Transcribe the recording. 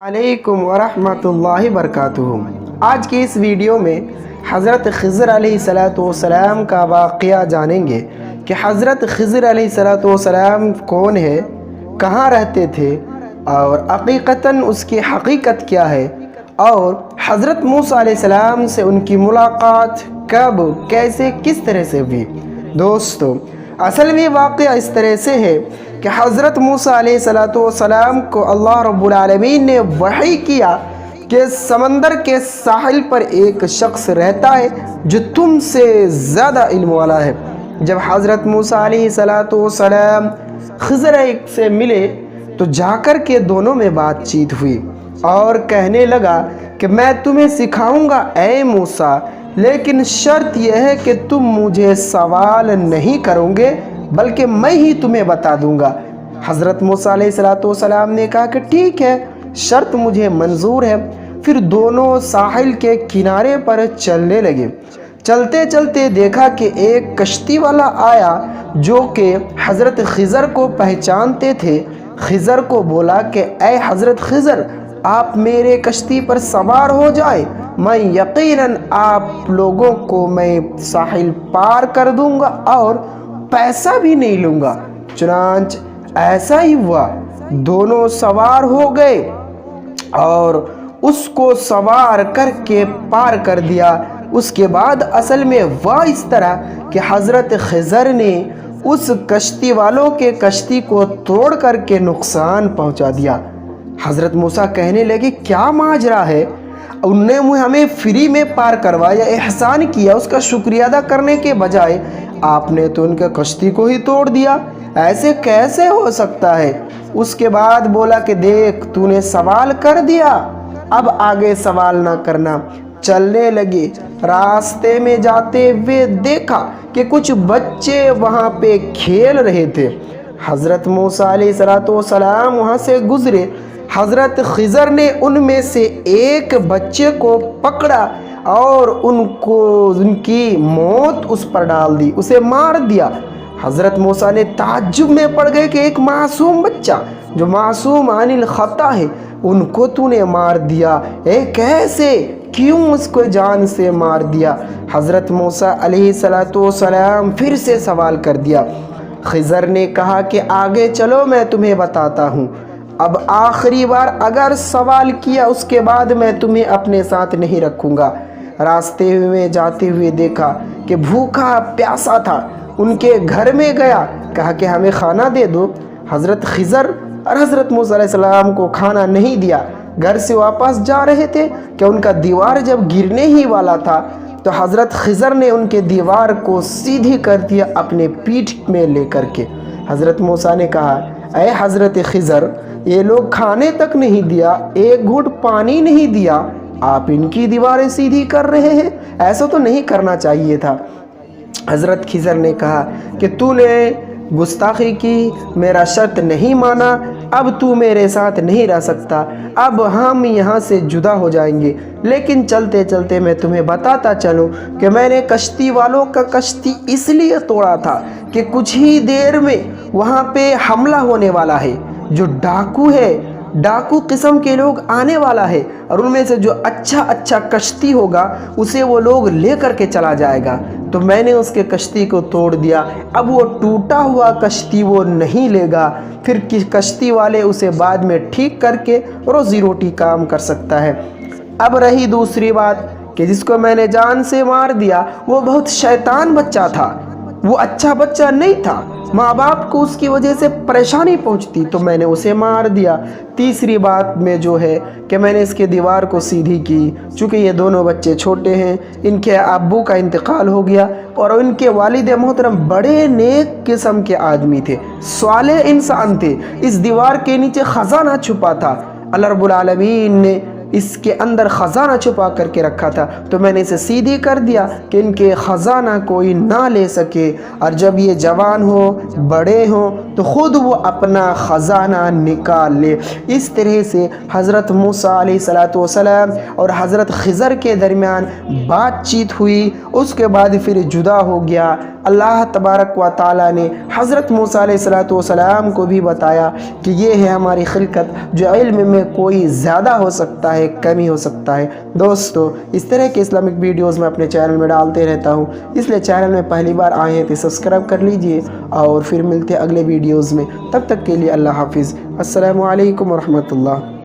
علیکم ورحمۃ اللہ وبرکاتہ۔ آج کی اس ویڈیو میں حضرت خضر علیہ السلام کا واقعہ جانیں گے کہ حضرت خضر علیہ السلام کون ہے، کہاں رہتے تھے اور حقیقتاً اس کی حقیقت کیا ہے، اور حضرت موسیٰ علیہ السلام سے ان کی ملاقات کب، کیسے، کس طرح سے ہوئی۔ دوستو، اصل میں واقعہ اس طرح سے ہے کہ حضرت موسیٰ علیہ السلام کو اللہ رب العالمین نے وحی کیا کہ سمندر کے ساحل پر ایک شخص رہتا ہے جو تم سے زیادہ علم والا ہے۔ جب حضرت موسیٰ علیہ السلام خضر سے ملے تو جا کر کے دونوں میں بات چیت ہوئی اور کہنے لگا کہ میں تمہیں سکھاؤں گا اے موسیٰ، لیکن شرط یہ ہے کہ تم مجھے سوال نہیں کرو گے بلکہ میں ہی تمہیں بتا دوں گا۔ حضرت موسیٰ علیہ السلام نے کہا کہ ٹھیک ہے، شرط مجھے منظور ہے۔ پھر دونوں ساحل کے کنارے پر چلنے لگے۔ چلتے چلتے دیکھا کہ ایک کشتی والا آیا جو کہ حضرت خضر کو پہچانتے تھے۔ خضر کو بولا کہ اے حضرت خضر، آپ میرے کشتی پر سوار ہو جائیں، میں یقیناً آپ لوگوں کو میں ساحل پار کر دوں گا اور پیسہ بھی نہیں لوں گا۔ چنانچہ ایسا ہی ہوا، دونوں سوار ہو گئے اور اس کو سوار کر کے پار کر دیا۔ اس کے بعد اصل میں ہوا اس طرح کہ حضرت خضر نے اس کشتی والوں کے کشتی کو توڑ کر کے نقصان پہنچا دیا۔ حضرت موسیٰ کہنے لگے کیا ماجرا ہے، انہوں نے ہمیں فری میں پار کروایا، احسان کیا، اس کا شکریہ ادا کرنے کے بجائے آپ نے تو ان کے کشتی کو ہی توڑ دیا، ایسے کیسے ہو سکتا ہے؟ اس کے بعد بولا کہ دیکھ تو نے سوال کر دیا، اب آگے سوال نہ کرنا۔ چلنے لگے، راستے میں جاتے ہوئے دیکھا کہ کچھ بچے وہاں پہ کھیل رہے تھے۔ حضرت موسیٰ علیہ السلام وہاں سے گزرے۔ حضرت خضر نے ان میں سے ایک بچے کو پکڑا اور ان کی موت اس پر ڈال دی، اسے مار دیا۔ حضرت موسیٰ نے تعجب میں پڑ گئے کہ ایک معصوم بچہ جو معصوم عن الخطا ہے، ان کو تو نے مار دیا، کیسے، کیوں اس کو جان سے مار دیا؟ حضرت موسیٰ علیہ السلام پھر سے سوال کر دیا۔ خضر نے کہا کہ آگے چلو میں تمہیں بتاتا ہوں، اب آخری بار اگر سوال کیا اس کے بعد میں تمہیں اپنے ساتھ نہیں رکھوں گا۔ راستے میں جاتے ہوئے دیکھا کہ بھوکا پیاسا تھا، ان کے گھر میں گیا، کہا کہ ہمیں کھانا دے دو۔ حضرت خضر اور حضرت موسیٰ علیہ السلام کو کھانا نہیں دیا۔ گھر سے واپس جا رہے تھے کہ ان کا دیوار جب گرنے ہی والا تھا تو حضرت خضر نے ان کے دیوار کو سیدھی کر دیا اپنے پیٹھ میں لے کر کے۔ حضرت موسیٰ نے کہا اے حضرت خضر، یہ لوگ کھانے تک نہیں دیا، ایک گھونٹ پانی نہیں دیا، آپ ان کی دیواریں سیدھی کر رہے ہیں، ایسا تو نہیں کرنا چاہیے تھا۔ حضرت خضر نے کہا کہ تو نے گستاخی کی، میرا شرط نہیں مانا، اب تو میرے ساتھ نہیں رہ سکتا، اب ہم یہاں سے جدا ہو جائیں گے، لیکن چلتے چلتے میں تمہیں بتاتا چلوں کہ میں نے کشتی والوں کا کشتی اس لیے توڑا تھا کہ کچھ ہی دیر میں وہاں پہ حملہ ہونے والا ہے، جو ڈاکو ہے، ڈاکو قسم کے لوگ آنے والا ہے، اور ان میں سے جو اچھا کشتی ہوگا اسے وہ لوگ لے کر کے چلا جائے گا، تو میں نے اس کے کشتی کو توڑ دیا، اب وہ ٹوٹا ہوا کشتی وہ نہیں لے گا، پھر کشتی والے اسے بعد میں ٹھیک کر کے روزی روٹی کام کر سکتا ہے۔ اب رہی دوسری بات کہ جس کو میں نے جان سے مار دیا وہ بہت شیطان بچہ تھا، وہ اچھا بچہ نہیں تھا، ماں باپ کو اس کی وجہ سے پریشانی پہنچتی تو میں نے اسے مار دیا۔ تیسری بات میں جو ہے کہ میں نے اس کے دیوار کو سیدھی کی، چونکہ یہ دونوں بچے چھوٹے ہیں، ان کے ابو کا انتقال ہو گیا اور ان کے والد محترم بڑے نیک قسم کے آدمی تھے، صالح انسان تھے، اس دیوار کے نیچے خزانہ چھپا تھا، اللہ رب العالمین نے اس کے اندر خزانہ چھپا کر کے رکھا تھا، تو میں نے اسے سیدھی کر دیا کہ ان کے خزانہ کوئی نہ لے سکے، اور جب یہ جوان ہو، بڑے ہوں تو خود وہ اپنا خزانہ نکال لے۔ اس طرح سے حضرت موسیٰ علیہ السلام اور حضرت خضر کے درمیان بات چیت ہوئی، اس کے بعد پھر جدا ہو گیا اللہ تبارک و تعالی نے حضرت موسیٰ علیہ السلام کو بھی بتایا کہ یہ ہے ہماری خلقت، جو علم میں کوئی زیادہ ہو سکتا ہے، کمی ہو سکتا ہے۔ دوستو، اس طرح کے اسلامک ویڈیوز میں اپنے چینل میں ڈالتے رہتا ہوں، اس لیے چینل میں پہلی بار آئے ہیں تو سبسکرائب کر لیجئے، اور پھر ملتے اگلے ویڈیوز میں۔ تب تک کے لیے اللہ حافظ۔ السلام علیکم ورحمۃ اللہ۔